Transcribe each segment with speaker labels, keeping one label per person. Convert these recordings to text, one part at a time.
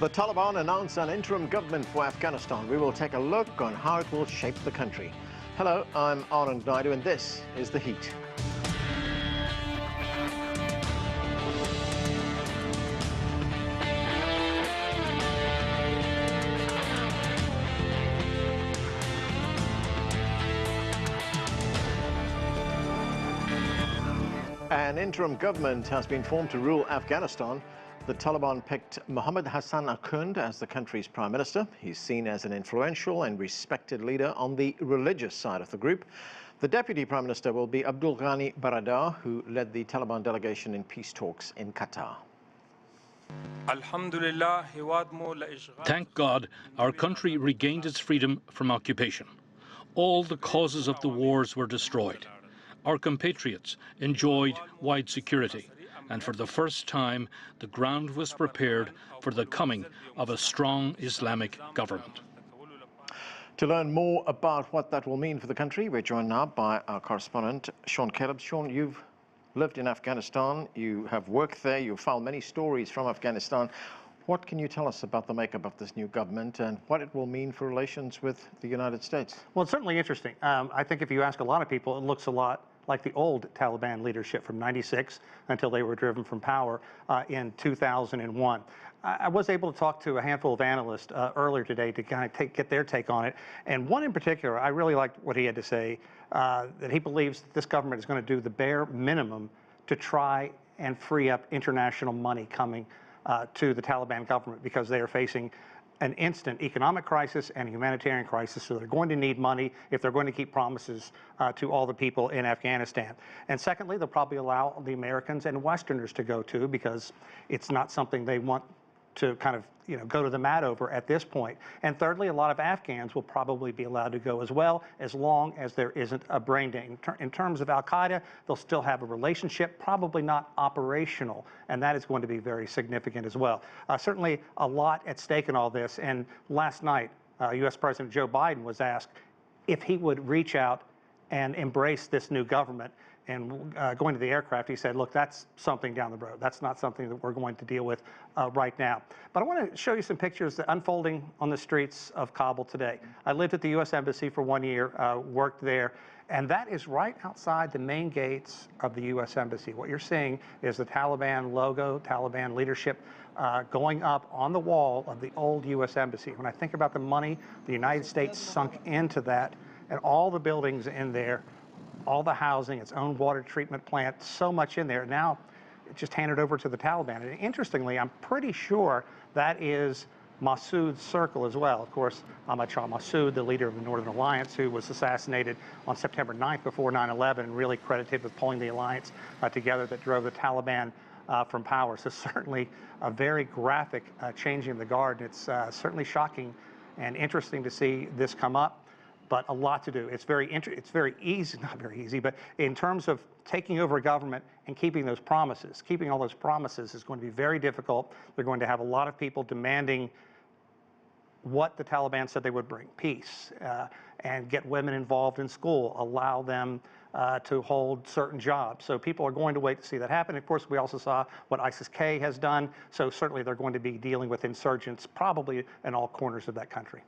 Speaker 1: The Taliban announced an interim government for Afghanistan. We will take a look on how it will shape the country. Hello, I'm Anand Naidu, and this is The Heat. An interim government has been formed to rule Afghanistan. The Taliban picked Muhammad Hassan Akhund as the country's prime minister. He's seen as an influential and respected leader on the religious side of the group. The deputy prime minister will be Abdul Ghani Baradar, who led the Taliban delegation in peace talks in Qatar.
Speaker 2: Thank God our country regained its freedom from occupation. All the causes of the wars were destroyed. Our compatriots enjoyed wide security, and for the first time, the ground was prepared for the coming of a strong Islamic government.
Speaker 1: To learn more about what that will mean for the country, we're joined now by our correspondent, Sean Caleb. Sean, you've lived in Afghanistan, you have worked there, you've found many stories from Afghanistan. What can you tell us about the makeup of this new government and what it will mean for relations with the United States?
Speaker 3: Well, it's certainly interesting. I think if you ask a lot of people, it looks a lot like the old Taliban leadership from '96 until they were driven from power in 2001. I was able to talk to a handful of analysts earlier today to kind of get their take on it. And one in particular, I really liked what he had to say, that he believes that this government is going to do the bare minimum to try and free up international money coming to the Taliban government because they are facing an instant economic crisis and a humanitarian crisis, so they're going to need money if they're going to keep promises to all the people in Afghanistan. And secondly, they'll probably allow the Americans and Westerners to go too, because it's not something they want to kind of go to the mat over at this point. And thirdly, a lot of Afghans will probably be allowed to go as well, as long as there isn't a brain drain. In terms of Al-Qaeda, they'll still have a relationship, probably not operational, and that is going to be very significant as well. Certainly a lot at stake in all this, and last night, U.S. President Joe Biden was asked if he would reach out and embrace this new government. And going to the aircraft, he said, look, that's something down the road. That's not something that we're going to deal with right now. But I want to show you some pictures that unfolding on the streets of Kabul today. I lived at the U.S. Embassy for 1 year, worked there, and that is right outside the main gates of the U.S. Embassy. What you're seeing is the Taliban logo, Taliban leadership going up on the wall of the old U.S. Embassy. When I think about the money the United States sunk into that and all the buildings in there, all the housing, its own water treatment plant, so much in there. Now, it's just handed over to the Taliban. And interestingly, I'm pretty sure that is Massoud's circle as well. Of course, Ahmad Massoud, the leader of the Northern Alliance, who was assassinated on September 9th before 9/11, and really credited with pulling the alliance together that drove the Taliban from power. So certainly a very graphic changing of the guard. It's certainly shocking and interesting to see this come up. But a lot to do. It's very easy, not very easy, but in terms of taking over a government and keeping those promises, keeping all those promises is going to be very difficult. They're going to have a lot of people demanding what the Taliban said they would bring, peace, and get women involved in school, allow them to hold certain jobs. So people are going to wait to see that happen. Of course, we also saw what ISIS-K has done. So certainly they're going to be dealing with insurgents probably in all corners of that country.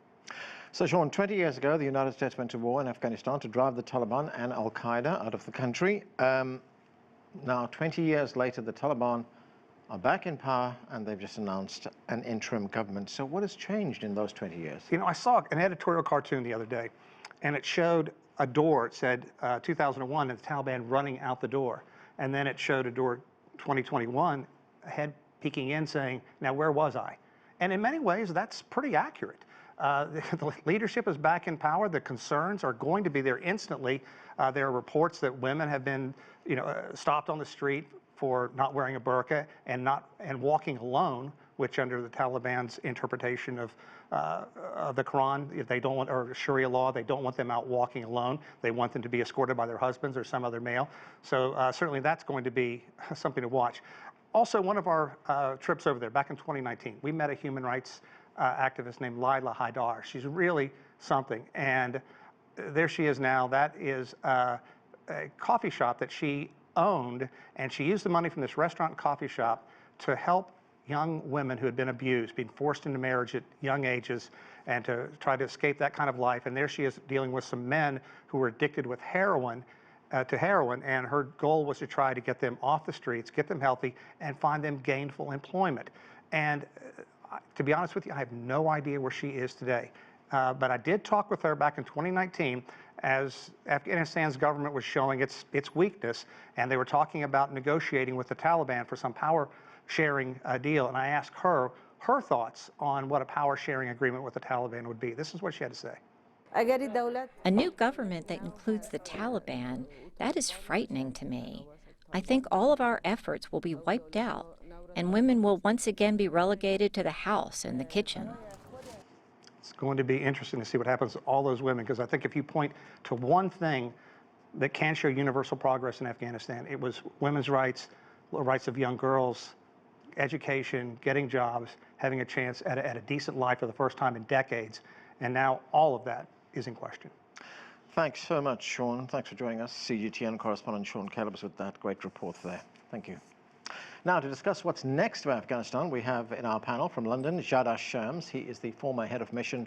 Speaker 1: So, Sean, 20 years ago, the United States went to war in Afghanistan to drive the Taliban and Al-Qaeda out of the country. Now, 20 years later, the Taliban are back in power, and they've just announced an interim government. So what has changed in those 20 years?
Speaker 3: I saw an editorial cartoon the other day, and it showed a door. It said 2001, and the Taliban running out the door. And then it showed a door 2021, a head peeking in saying, now, where was I? And in many ways, that's pretty accurate. The leadership is back in power. The concerns are going to be there instantly. There are reports that women have been, stopped on the street for not wearing a burqa and walking alone, which under the Taliban's interpretation of the Quran, if they don't want, or Sharia law, they don't want them out walking alone. They want them to be escorted by their husbands or some other male. So certainly that's going to be something to watch. Also, one of our trips over there back in 2019, we met a human rights activist named Laila Haidar. She's really something, and there she is now. That is a coffee shop that she owned, and she used the money from this restaurant and coffee shop to help young women who had been abused, being forced into marriage at young ages, and to try to escape that kind of life. And there she is dealing with some men who were addicted with heroin, and her goal was to try to get them off the streets, get them healthy, and find them gainful employment. And to be honest with you, I have no idea where she is today. But I did talk with her back in 2019 as Afghanistan's government was showing its weakness, and they were talking about negotiating with the Taliban for some power sharing deal. And I asked her thoughts on what a power sharing agreement with the Taliban would be. This is what she had to say.
Speaker 4: A new government that includes the Taliban, that is frightening to me. I think all of our efforts will be wiped out, and women will once again be relegated to the house and the kitchen.
Speaker 3: It's going to be interesting to see what happens to all those women, because I think if you point to one thing that can show universal progress in Afghanistan, it was women's rights, the rights of young girls, education, getting jobs, having a chance at a decent life for the first time in decades. And now all of that is in question.
Speaker 1: Thanks so much, Sean. Thanks for joining us. CGTN correspondent Sean Caleb's with that great report there. Thank you. Now, to discuss what's next for Afghanistan, we have in our panel from London, Zardasht Shams. He is the former head of mission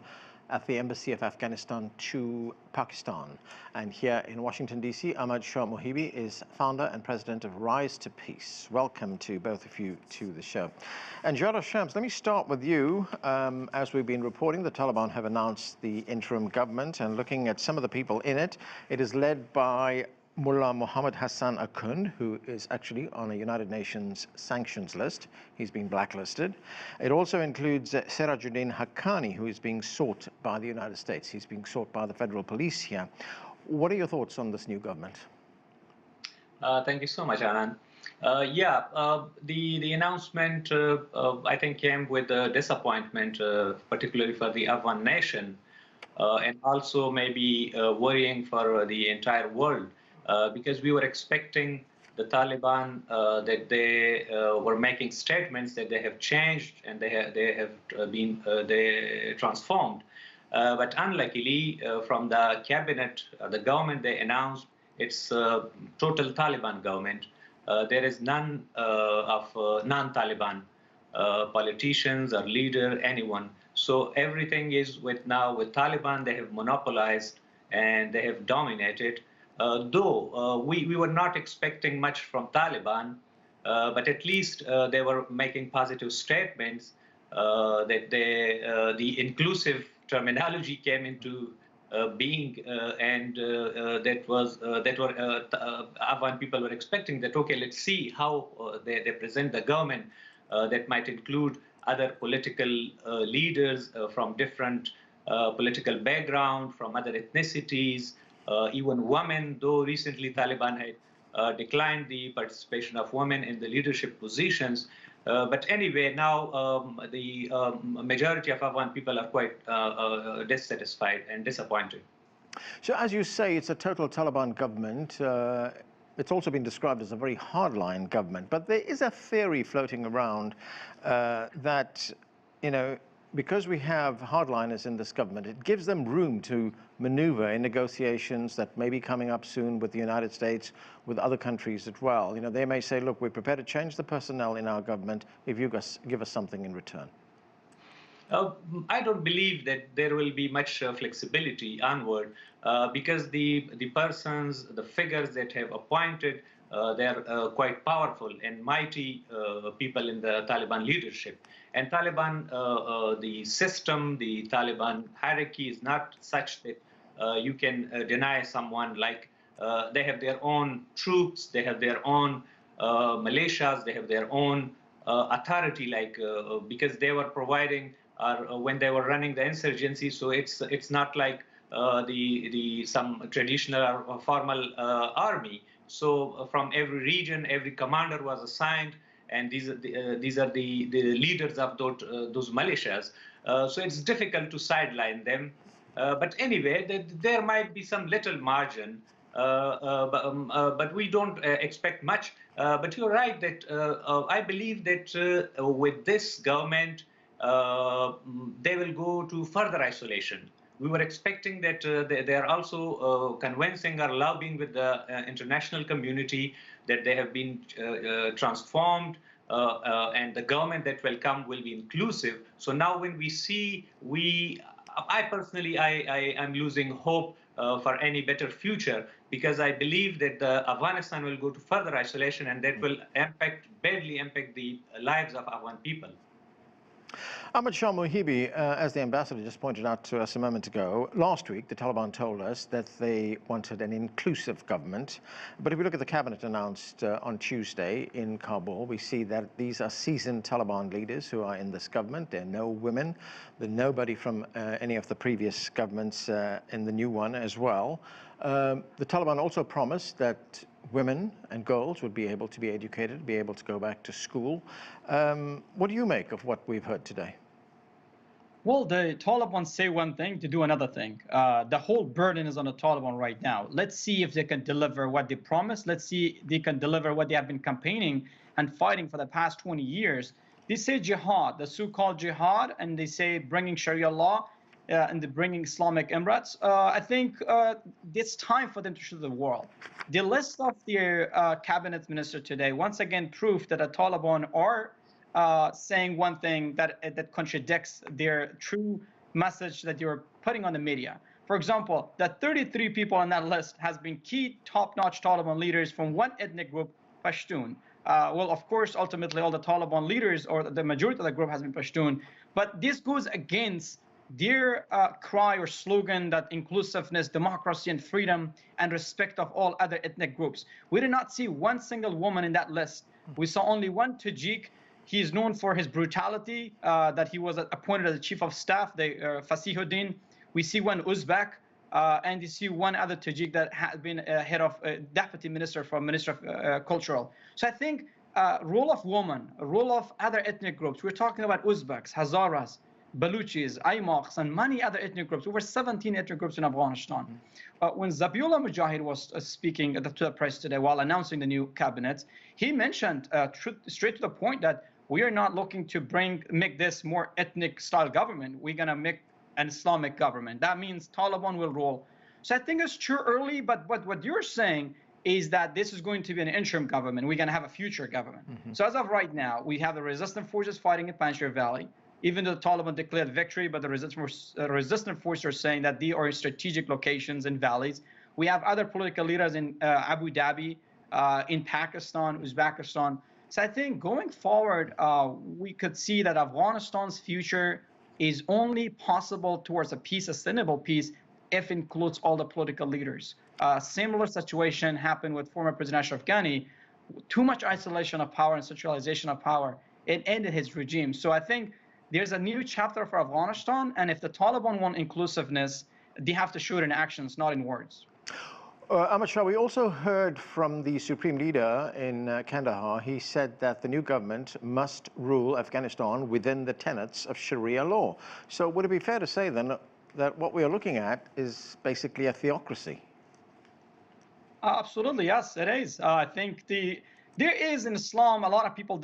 Speaker 1: at the Embassy of Afghanistan to Pakistan. And here in Washington, D.C., Ahmad Mohibi is founder and president of Rise to Peace. Welcome to both of you to the show. And Zardasht Shams, let me start with you. As we've been reporting, the Taliban have announced the interim government, and looking at some of the people in it, it is led by Mullah Muhammad Hassan Akhund, who is actually on a United Nations sanctions list. He's been blacklisted. It also includes Sirajuddin Haqqani, who is being sought by the United States. He's being sought by the federal police here. What are your thoughts on this new government?
Speaker 5: Thank you so much, Anand. The announcement, I think, came with disappointment, particularly for the Afghan nation, and also maybe worrying for the entire world. Because we were expecting the Taliban that they were making statements that they have changed and they have been transformed. But unluckily, from the cabinet, the government, they announced it's total Taliban government. There is none of non-Taliban politicians or leader, anyone. So everything is now with Taliban. They have monopolized and they have dominated. Though we were not expecting much from Taliban, but at least they were making positive statements that the inclusive terminology came into being, and Afghan people were expecting that. Okay, let's see how they present the government that might include other political leaders from different political background, from other ethnicities. Even women, though recently Taliban had declined the participation of women in the leadership positions. But anyway, now the majority of Afghan people are quite dissatisfied and disappointed.
Speaker 1: So as you say, it's a total Taliban government. It's also been described as a very hardline government. But there is a theory floating around that, you know, because we have hardliners in this government, it gives them room to maneuver in negotiations that may be coming up soon with the United States, with other countries as well. You know, they may say, look, we're prepared to change the personnel in our government if you guys give us something in return.
Speaker 5: I don't believe that there will be much flexibility onward because the persons, the figures that have appointed, they're quite powerful and mighty people in the Taliban leadership. And Taliban, the system, the Taliban hierarchy is not such that you can deny someone. Like they have their own troops, they have their own militias, they have their own authority, like because they were providing when they were running the insurgency. So it's not like some traditional or formal army. So from every region, every commander was assigned, and these are the leaders of those militias. So it's difficult to sideline them. But anyway, there might be some little margin, but we don't expect much. But you're right that I believe that with this government, they will go to further isolation. We were expecting that they are also convincing or lobbying with the international community that they have been transformed, and the government that will come will be inclusive. So now when we see, I personally, I am losing hope for any better future, because I believe that Afghanistan will go to further isolation, and that will badly impact the lives of Afghan people.
Speaker 1: Ahmad Shah Mohibi, as the ambassador just pointed out to us a moment ago, last week the Taliban told us that they wanted an inclusive government. But if we look at the cabinet announced on Tuesday in Kabul, we see that these are seasoned Taliban leaders who are in this government. There are no women, there's nobody from any of the previous governments in the new one as well. The Taliban also promised that women and girls would be able to be educated, be able to go back to school. What do you make of what we've heard today?
Speaker 6: Well, the Taliban say one thing to do another thing. The whole burden is on the Taliban right now. Let's see if they can deliver what they promised. Let's see if they can deliver what they have been campaigning and fighting for the past 20 years. They say jihad, the so-called jihad, and they say bringing Sharia law and bringing Islamic Emirates. I think it's time for them to show the world. The list of their cabinet minister today once again proved that the Taliban are saying one thing that contradicts their true message that you're putting on the media. For example, the 33 people on that list has been key top-notch Taliban leaders from one ethnic group, Pashtun. Well, of course, ultimately all the Taliban leaders or the majority of the group has been Pashtun, but this goes against their cry or slogan that inclusiveness, democracy, and freedom and respect of all other ethnic groups. We did not see one single woman in that list. We saw only one Tajik. He is known for his brutality, that he was appointed as the chief of staff, the Fasihuddin. We see one Uzbek, and you see one other Tajik that has been head of deputy minister for Minister of Cultural. So I think role of woman, role of other ethnic groups. We're talking about Uzbeks, Hazaras, Baluchis, Aymaqs, and many other ethnic groups. Over 17 ethnic groups in Afghanistan. When Zabiullah Mujahid was speaking to the press today while announcing the new cabinet, he mentioned straight to the point that we are not looking to make this more ethnic style government. We're going to make an Islamic government. That means Taliban will rule. So I think it's too early, but what you're saying is that this is going to be an interim government. We're going to have a future government. So as of right now, we have the resistant forces fighting in Panjshir Valley. Even though the Taliban declared victory, but the resistant forces are saying that they are in strategic locations in valleys. We have other political leaders in Abu Dhabi, in Pakistan, Uzbekistan. So I think going forward, we could see that Afghanistan's future is only possible towards a peace, a sustainable peace, if it includes all the political leaders. Similar situation happened with former President Ashraf Ghani. Too much isolation of power and centralization of power. It ended his regime. So I think there's a new chapter for Afghanistan, and if the Taliban want inclusiveness, they have to show it in actions, not in words.
Speaker 1: Ahmad Shah, we also heard from the Supreme Leader in Kandahar. He said that the new government must rule Afghanistan within the tenets of Sharia law. So would it be fair to say then that what we are looking at is basically a theocracy?
Speaker 6: Absolutely, yes, it is. I think there is in Islam, a lot of people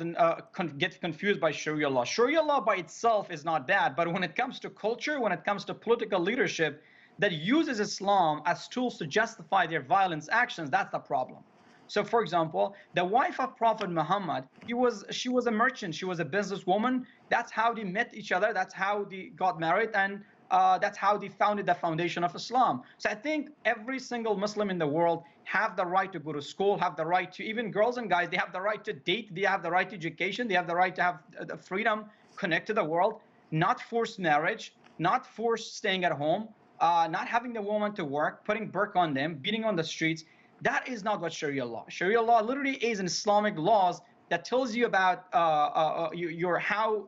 Speaker 6: get confused by Sharia law. Sharia law by itself is not bad, but when it comes to culture, when it comes to political leadership that uses Islam as tools to justify their violence actions, that's the problem. So for example, the wife of Prophet Muhammad, she was a merchant, she was a businesswoman. That's how they met each other, that's how they got married, and that's how they founded the foundation of Islam. So I think every single Muslim in the world have the right to go to school, have the right to, even girls and guys, they have the right to date, they have the right to education, they have the right to have the freedom, connect to the world, not forced marriage, not forced staying at home, not having the woman to work, putting burqa on them, beating on the streets. That is not what Sharia law. Sharia law literally is an Islamic laws that tells you about how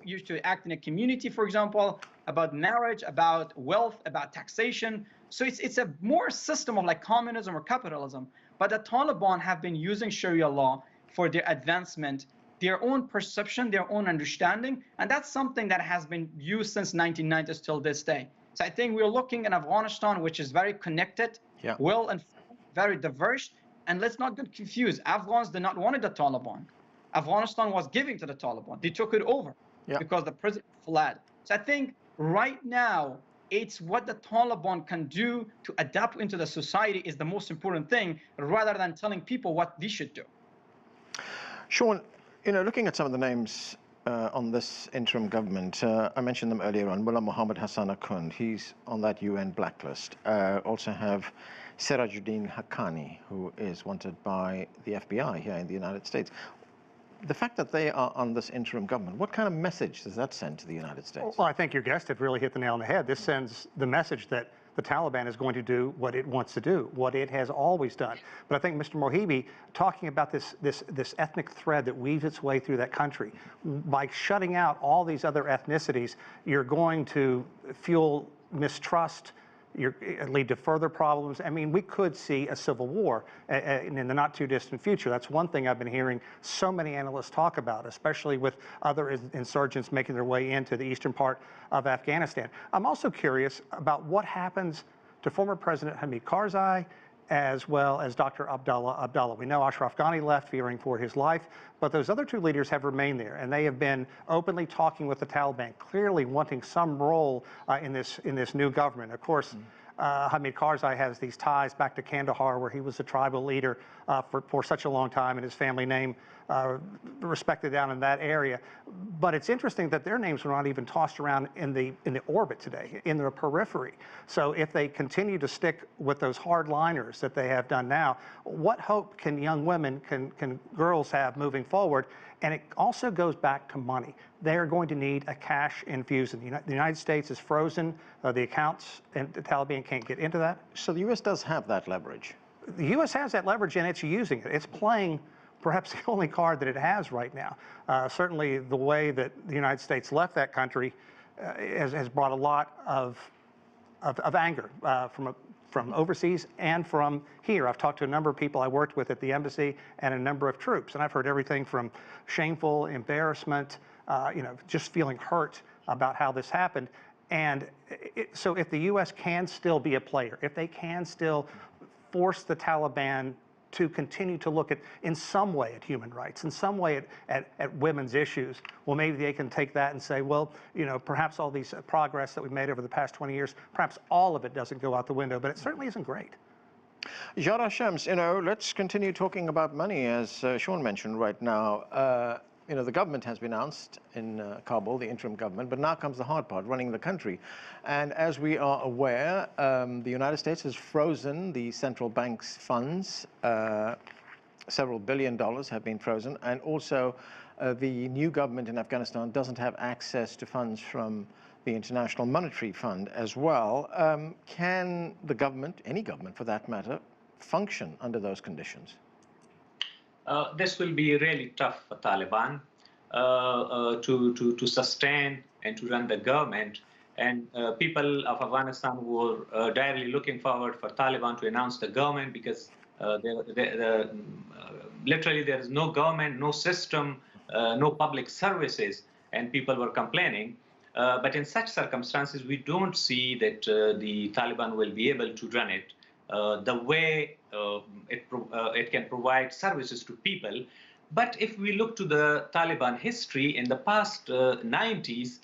Speaker 6: you should act in a community, for example, about marriage, about wealth, about taxation. So it's a more system of like communism or capitalism. But the Taliban have been using Sharia law for their advancement, their own perception, their own understanding, and that's something that has been used since 1990s till this day. So I think we're looking at Afghanistan, which is very connected, well and very diverse. And let's not get confused. Afghans did not want the Taliban. Afghanistan was giving to the Taliban. They took it over because the president fled. So I think right now, it's what the Taliban can do to adapt into the society is the most important thing, rather than telling people what they should do.
Speaker 1: Sean, You know, looking at some of the names on this interim government, I mentioned them earlier on. Mullah Muhammad Hassan Akhund, he's on that UN blacklist. Also have Sirajuddin Haqqani, who is wanted by the FBI here in the United States. The fact that they are on this interim government, what kind of message does that send to the United States?
Speaker 3: Well, I think your guests have really hit the nail on the head. This sends the message that the Taliban is going to do what it wants to do, what it has always done. But I think Mr. Mohibi, talking about this ethnic thread that weaves its way through that country, by shutting out all these other ethnicities, you're going to fuel mistrust, lead to further problems. I mean, we could see a civil war in the not too distant future. That's one thing I've been hearing so many analysts talk about, especially with other insurgents making their way into the eastern part of Afghanistan. I'm also curious about what happens to former President Hamid Karzai, as well as Dr. Abdullah. We know Ashraf Ghani left fearing for his life, but those other two leaders have remained there, and they have been openly talking with the Taliban, clearly wanting some role in this new government. Of course, Hamid Karzai has these ties back to Kandahar, where he was a tribal leader for such a long time, and his family name respected down in that area. But it's interesting that their names were not even tossed around in the orbit today, in the periphery. So if they continue to stick with those hardliners that they have done now, what hope can young women, can girls have moving forward? And it also goes back to money. They are going to need a cash infusion. The United States is frozen, the accounts, and the Taliban can't get into that.
Speaker 1: So the U.S. does have that leverage.
Speaker 3: The U.S. has that leverage, and it's using it. It's playing perhaps the only card that it has right now. Certainly the way that the United States left that country has brought a lot of anger from overseas and from here. I've talked to a number of people I worked with at the embassy and a number of troops, and I've heard everything from shameful embarrassment, just feeling hurt about how this happened. And so if the U.S. can still be a player, if they can still force the Taliban to continue to look in some way at human rights, in some way at women's issues, well, maybe they can take that and say, well, perhaps all these progress that we've made over the past 20 years, perhaps all of it doesn't go out the window, but it certainly isn't great.
Speaker 1: Zardasht Shams, let's continue talking about money, as Sean mentioned right now. The government has been announced in Kabul, the interim government, but now comes the hard part, running the country. And as we are aware, the United States has frozen the central bank's funds. Several $billion have been frozen. And also, the new government in Afghanistan doesn't have access to funds from the International Monetary Fund as well. Can the government, any government for that matter, function under those conditions?
Speaker 5: This will be really tough for Taliban to sustain and to run the government. And people of Afghanistan were direly looking forward for Taliban to announce the government, because literally there is no government, no system, no public services, and people were complaining. But in such circumstances, we don't see that the Taliban will be able to run it the way it can provide services to people. But if we look to the Taliban history, in the past 90s,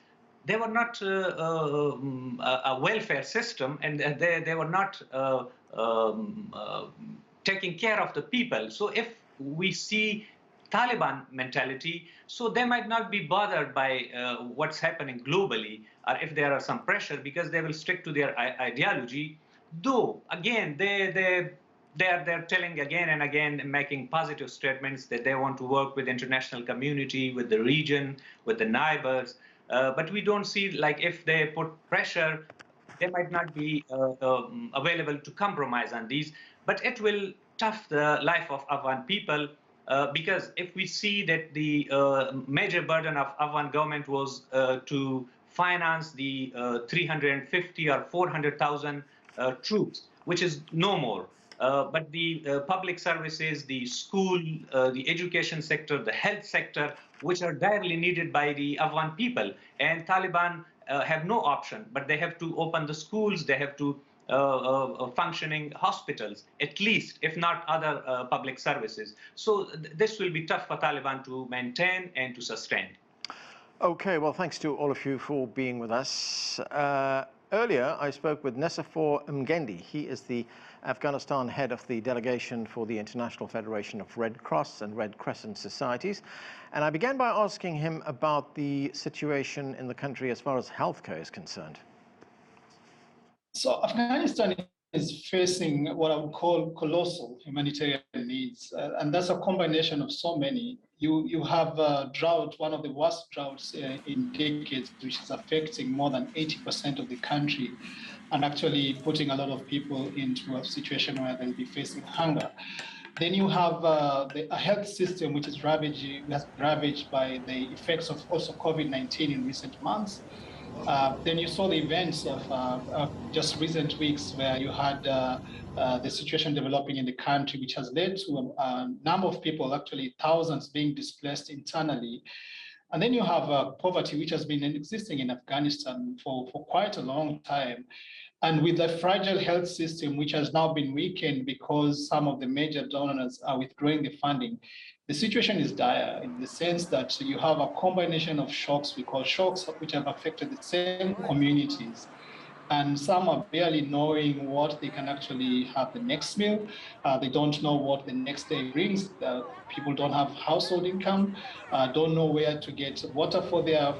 Speaker 5: they were not a welfare system, and they were not taking care of the people. So if we see Taliban mentality, so they might not be bothered by what's happening globally, or if there are some pressure, because they will stick to their ideology. Though, again, they're telling again and again, making positive statements that they want to work with the international community, with the region, with the neighbors. But we don't see, like, if they put pressure, they might not be available to compromise on these. But it will tough the life of Afghan people, because if we see that the major burden of Afghan government was to finance the 350 or 400,000 troops, which is no more. But the public services, the school, the education sector, the health sector, which are direly needed by the Afghan people. And Taliban have no option, but they have to open the schools, they have to functioning hospitals, at least, if not other public services. So this will be tough for Taliban to maintain and to sustain.
Speaker 1: Okay, well, thanks to all of you for being with us. Earlier, I spoke with Nessafor Mgendi. He is the Afghanistan head of the delegation for the International Federation of Red Cross and Red Crescent Societies. And I began by asking him about the situation in the country as far as healthcare is concerned.
Speaker 7: So Afghanistan is facing what I would call colossal humanitarian needs, and that's a combination of so many. You have a drought, one of the worst droughts in decades, which is affecting more than 80% of the country, and actually putting a lot of people into a situation where they'll be facing hunger. Then you have a health system which is ravaged by the effects of also COVID-19 in recent months. Then you saw the events of just recent weeks where you had the situation developing in the country, which has led to a number of people, actually thousands, being displaced internally. And then you have poverty, which has been existing in Afghanistan for quite a long time. And with a fragile health system, which has now been weakened because some of the major donors are withdrawing the funding, the situation is dire in the sense that you have a combination of shocks, we call shocks, which have affected the same communities. And some are barely knowing what they can actually have the next meal. They don't know what the next day brings. People don't have household income, don't know where to get water for their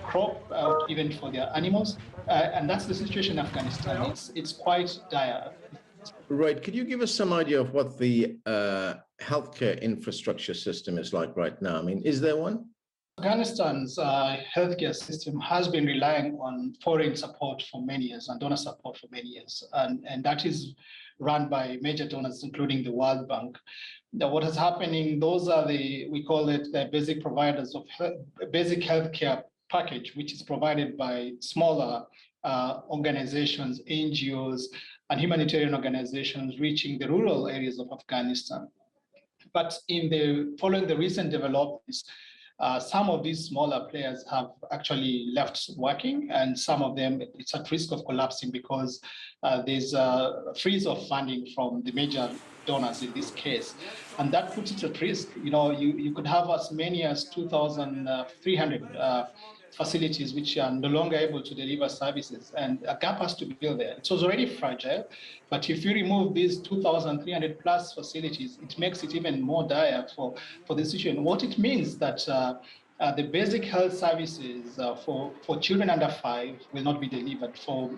Speaker 7: crop, even for their animals. And that's the situation in Afghanistan. It's quite dire.
Speaker 1: Right. Could you give us some idea of what the healthcare infrastructure system is like right now? I mean, is there one?
Speaker 7: Afghanistan's healthcare system has been relying on foreign support for many years and donor support for many years. And that is run by major donors, including the World Bank. Now, what is happening, those are we call it the basic providers of basic healthcare package, which is provided by smaller organizations, NGOs, and humanitarian organizations reaching the rural areas of Afghanistan. But following the recent developments, some of these smaller players have actually left working, and some of them, it's at risk of collapsing because there's a freeze of funding from the major donors in this case. And that puts it at risk. You could have as many as 2,300 facilities which are no longer able to deliver services, and a gap has to be filled there. It was already fragile, but if you remove these 2,300 plus facilities, it makes it even more dire for the situation. What it means that the basic health services for children under 5 will not be delivered, for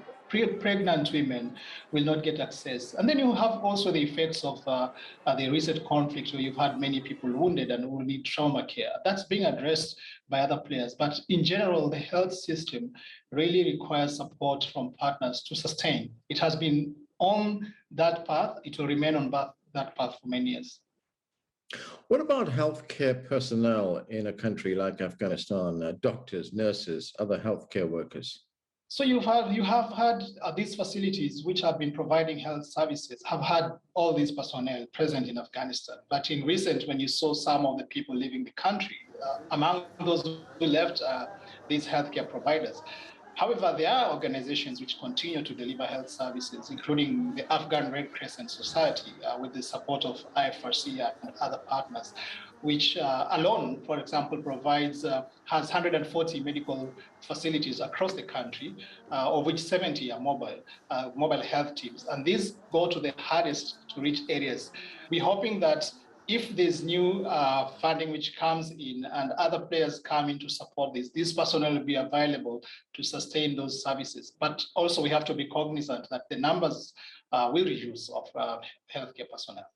Speaker 7: pregnant women will not get access. And then you have also the effects of the recent conflict where you've had many people wounded and will need trauma care. That's being addressed by other players. But in general, the health system really requires support from partners to sustain. It has been on that path. It will remain on that path for many years.
Speaker 1: What about healthcare personnel in a country like Afghanistan, doctors, nurses, other healthcare workers?
Speaker 7: So you have had these facilities which have been providing health services have had all these personnel present in Afghanistan. But in recent, when you saw some of the people leaving the country, among those who left these healthcare providers. However, there are organizations which continue to deliver health services, including the Afghan Red Crescent Society, with the support of IFRC and other partners, which alone, for example, has 140 medical facilities across the country, of which 70 are mobile health teams. And these go to the hardest to reach areas. We're hoping that if there's new funding which comes in and other players come in to support this personnel will be available to sustain those services. But also we have to be cognizant that the numbers will reduce of healthcare personnel.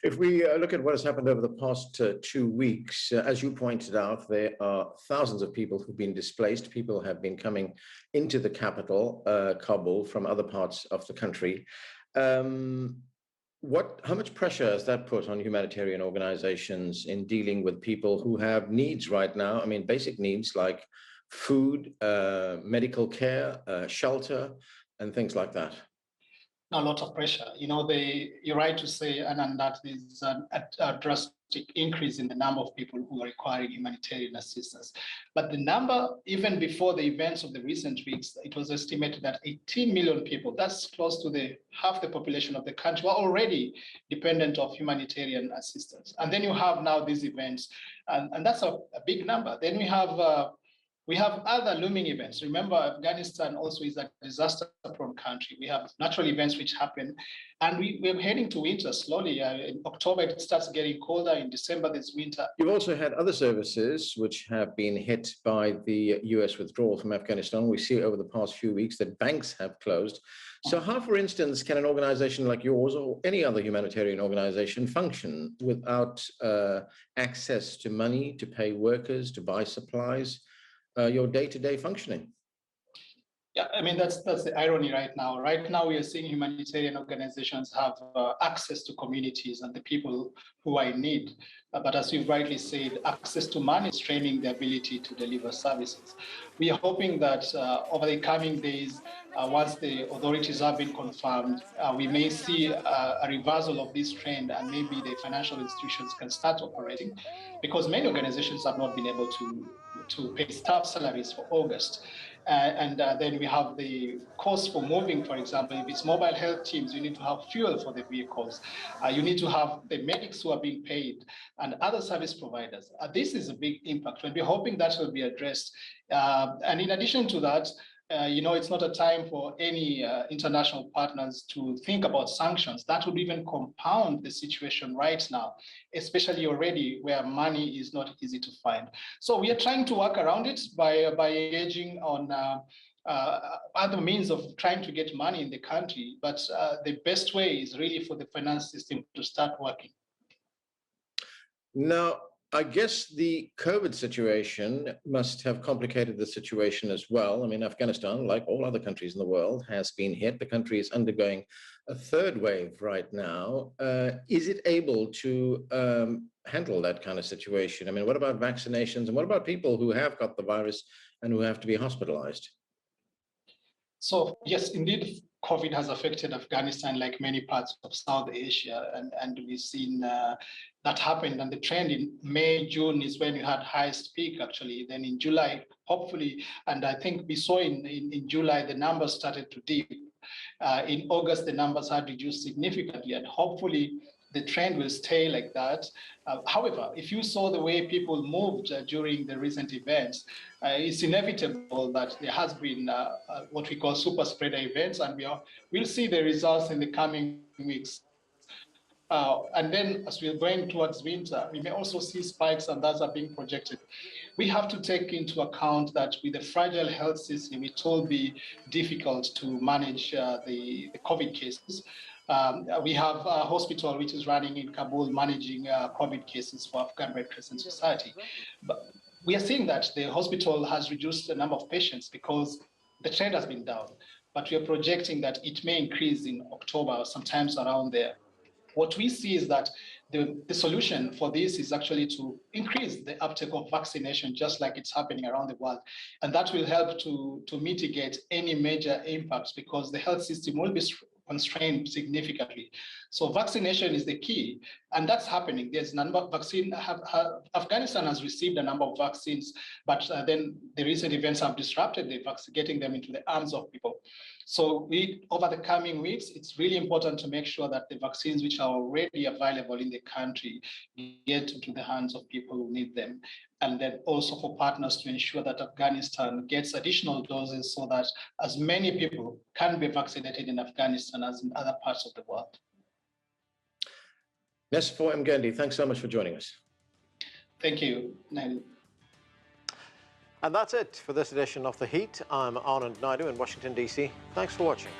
Speaker 1: If we look at what has happened over the past 2 weeks, as you pointed out, there are thousands of people who've been displaced. People have been coming into the capital, Kabul, from other parts of the country. How much pressure has that put on humanitarian organizations in dealing with people who have needs right now? I mean, basic needs like food, medical care, shelter, and things like that.
Speaker 7: A lot of pressure. You're right to say, and that is a drastic increase in the number of people who are requiring humanitarian assistance. But the number, even before the events of the recent weeks, it was estimated that 18 million people, that's close to half the population of the country, were already dependent of humanitarian assistance. And then you have now these events, and that's a big number. Then we have We have other looming events. Remember, Afghanistan also is a disaster-prone country. We have natural events which happen, and we're heading to winter slowly. In October, it starts getting colder. In December, there's winter.
Speaker 1: You've also had other services which have been hit by the US withdrawal from Afghanistan. We see over the past few weeks that banks have closed. So how, for instance, can an organization like yours or any other humanitarian organization function without access to money to pay workers, to buy supplies? Your day-to-day functioning?
Speaker 7: Yeah, I mean, that's the irony right now. Right now, we are seeing humanitarian organizations have access to communities and the people who are in need. But as you rightly said, access to money is straining the ability to deliver services. We are hoping that over the coming days, once the authorities have been confirmed, we may see a reversal of this trend, and maybe the financial institutions can start operating, because many organizations have not been able to pay staff salaries for August. Then we have the cost for moving, for example. If it's mobile health teams, you need to have fuel for the vehicles. You need to have the medics who are being paid and other service providers. This is a big impact, and we're hoping that will be addressed. And in addition to that, it's not a time for any international partners to think about sanctions. That would even compound the situation right now, especially already where money is not easy to find. So we are trying to work around it by engaging on other means of trying to get money in the country. But the best way is really for the finance system to start working.
Speaker 1: Now, I guess the COVID situation must have complicated the situation as well. I mean, Afghanistan, like all other countries in the world, has been hit. The country is undergoing a third wave right now. Is it able to handle that kind of situation? I mean, what about vaccinations? And what about people who have got the virus and who have to be hospitalized?
Speaker 7: So, yes, indeed, COVID has affected Afghanistan like many parts of South Asia, and we've seen that happened. And the trend in May, June is when you had highest peak, actually. Then in July, hopefully, and I think we saw in July, the numbers started to dip. In August, the numbers had reduced significantly, and hopefully the trend will stay like that. However, if you saw the way people moved during the recent events, it's inevitable that there has been what we call super spreader events, and we'll see the results in the coming weeks. And then as we're going towards winter, we may also see spikes, and those are being projected. We have to take into account that with a fragile health system, it will be difficult to manage the COVID cases. We have a hospital which is running in Kabul managing COVID cases for Afghan Red Crescent Society. But we are seeing that the hospital has reduced the number of patients because the trend has been down. But we are projecting that it may increase in October, sometimes around there. What we see is that the solution for this is actually to increase the uptake of vaccination, just like it's happening around the world. And that will help to mitigate any major impacts, because the health system will be constrained significantly. So vaccination is the key, and that's happening. There's a number of vaccines. Afghanistan has received a number of vaccines, but then the recent events have disrupted getting them into the arms of people. So over the coming weeks, it's really important to make sure that the vaccines which are already available in the country get into the hands of people who need them. And then also for partners to ensure that Afghanistan gets additional doses so that as many people can be vaccinated in Afghanistan as in other parts of the world.
Speaker 1: Nesfor Mgendi, thanks so much for joining us.
Speaker 7: Thank you, Naidu.
Speaker 1: And that's it for this edition of The Heat. I'm Anand Naidu in Washington, D.C. Thanks for watching.